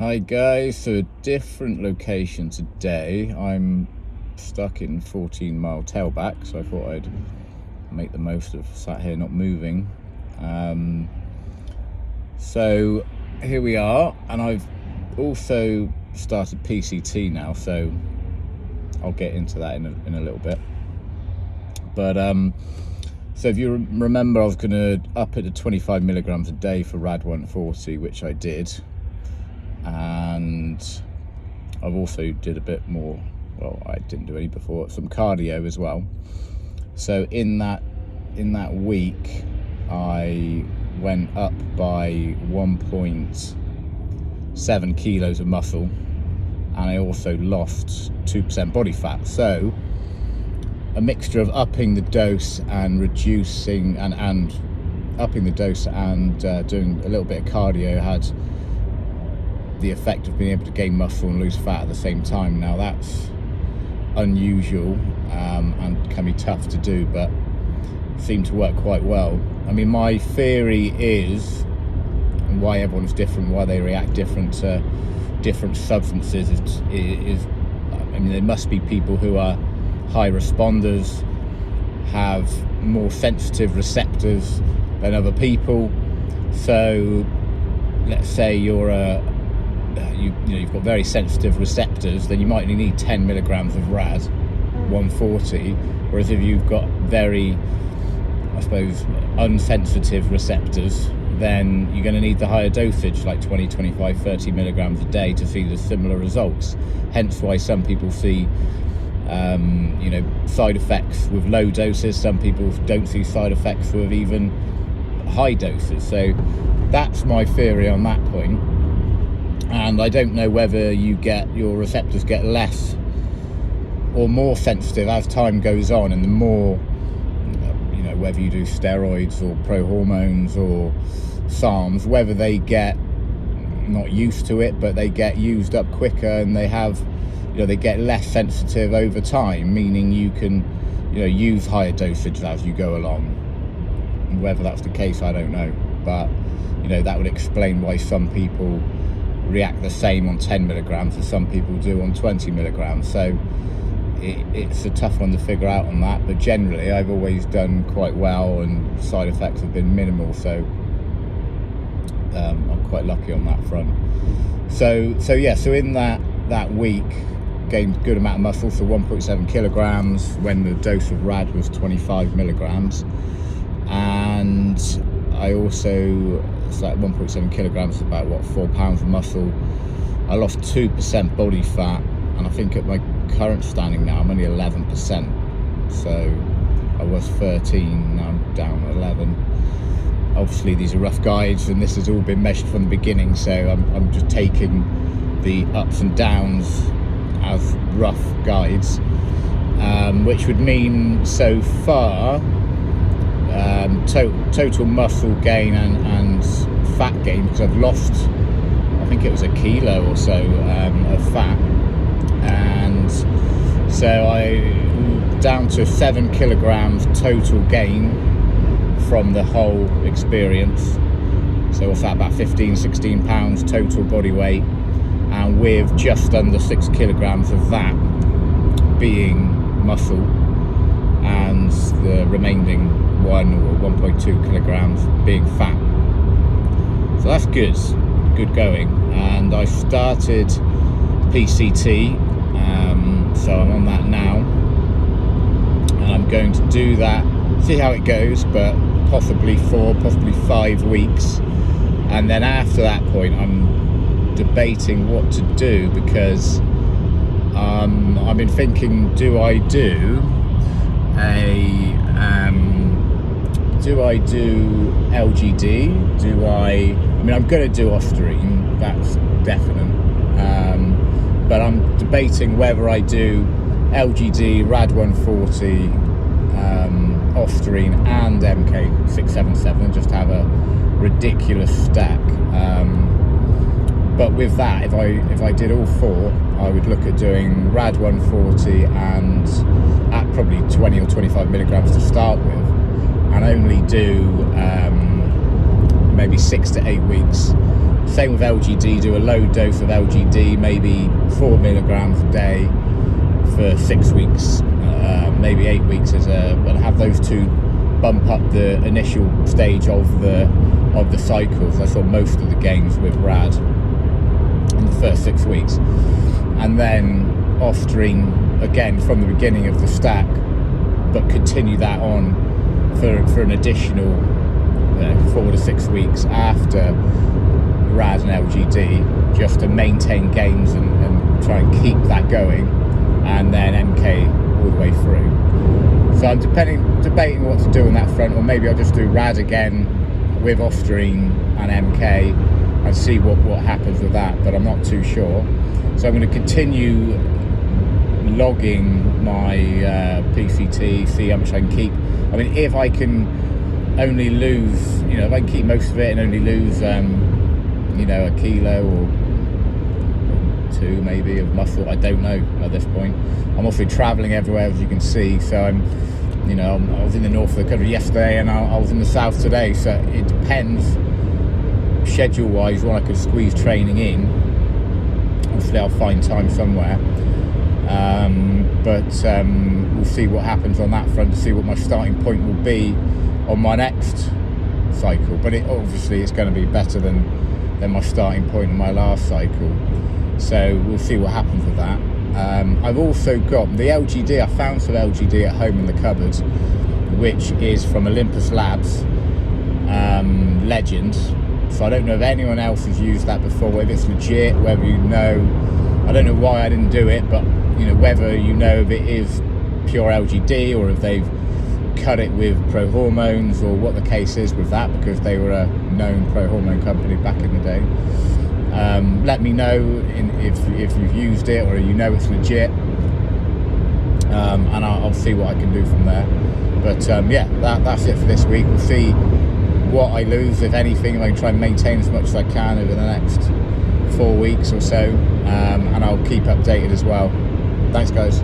Hi guys, so a different location today. I'm stuck in 14 Mile tailback, so I thought I'd make the most of sat here not moving. So here we are, and I've also started PCT now, so I'll get into that in a little bit. But so if you remember, I was going to up it to 25 milligrams a day for RAD140, which I did. And I've also did a bit more, well, I didn't do any before, some cardio as well. So in that week I went up by 1.7 kilos of muscle, and I also lost 2% body fat. So a mixture of upping the dose and reducing and upping the dose and doing a little bit of cardio had the effect of being able to gain muscle and lose fat at the same time. Now that's unusual and can be tough to do, but seemed to work quite well. I mean, my theory is, and why everyone's different, why they react different to different substances is I mean, there must be people who are high responders, have more sensitive receptors than other people. So let's say you've got very sensitive receptors, then you might only need 10 milligrams of RAD140, whereas if you've got very, I suppose, unsensitive receptors, then you're going to need the higher dosage, like 20, 25, 30 milligrams a day to see the similar results. Hence why some people see side effects with low doses. Some people don't see side effects with even high doses. So that's my theory on that point. And I don't know whether your receptors get less or more sensitive as time goes on, and the more, whether you do steroids or pro-hormones or SARMs, whether they get not used to it, but they get used up quicker, and they have, they get less sensitive over time, meaning you can, use higher dosage as you go along. And whether that's the case, I don't know, but that would explain why some people react the same on 10 milligrams as some people do on 20 milligrams. So it's a tough one to figure out on that, but generally I've always done quite well and side effects have been minimal, so I'm quite lucky on that front. So in that week gained a good amount of muscle, so 1.7 kilograms when the dose of RAD was 25 milligrams, and I also, it's like 1.7 kilograms, about 4 pounds of muscle. I lost 2% body fat, and I think at my current standing now I'm only 11%. So I was 13, now I'm down 11. Obviously these are rough guides, and this has all been measured from the beginning, so I'm just taking the ups and downs as rough guides, which would mean so far total muscle gain and fat gain, because I've lost, I think it was a kilo or so of fat, and so I down to 7 kilograms total gain from the whole experience. So what's that, about 15-16 pounds total body weight, and with just under 6 kilograms of that being muscle, and the remaining 1 or 1.2 kilograms being fat. So that's good going. And I started PCT, so I'm on that now, and I'm going to do that, see how it goes, but possibly 4, possibly 5 weeks, and then after that point I'm debating what to do, because I've been thinking, do I do LGD? I mean, I'm going to do Osterine, that's definite, but I'm debating whether I do LGD, RAD140, Osterine and MK677, just have a ridiculous stack. But with that, if I did all 4, I would look at doing RAD140 and at probably 20 or 25 milligrams to start with, and only do maybe 6 to 8 weeks Same with LGD, do a low dose of LGD, maybe 4 milligrams a day for 6 weeks, maybe 8 weeks, and have those two bump up the initial stage of the cycles. I saw most of the gains with RAD in the first 6 weeks, and then off stream again from the beginning of the stack, but continue that on for an additional 4 to 6 weeks after RAD and LGD, just to maintain gains and try and keep that going, and then MK all the way through. So I'm debating what to do on that front, or maybe I'll just do RAD again with off stream and MK and see what happens with that, but I'm not too sure. So I'm going to continue logging my PCT, see how much I can keep. I mean, if I can only lose, if I can keep most of it and only lose, a kilo or 2 maybe of muscle, I don't know at this point. I'm also traveling everywhere, as you can see, so I was in the north of the country yesterday and I was in the south today, so it depends schedule wise when I could squeeze training in. Obviously I'll find time somewhere, but we'll see what happens on that front to see what my starting point will be on my next cycle. But obviously it's going to be better than my starting point in my last cycle, so we'll see what happens with that. I've also got the LGD. I found some LGD at home in the cupboard, which is from Olympus Labs, Legend. So I don't know if anyone else has used that before, whether it's legit, whether I don't know why I didn't do it, but whether if it is pure LGD or if they've cut it with pro-hormones, or what the case is with that, because they were a known pro-hormone company back in the day. Let me know if you've used it or it's legit, and I'll see what I can do from there. But that's it for this week. We'll see what I lose, if anything, if I can try and maintain as much as I can over the next 4 weeks or so, and I'll keep updated as well. Thanks guys.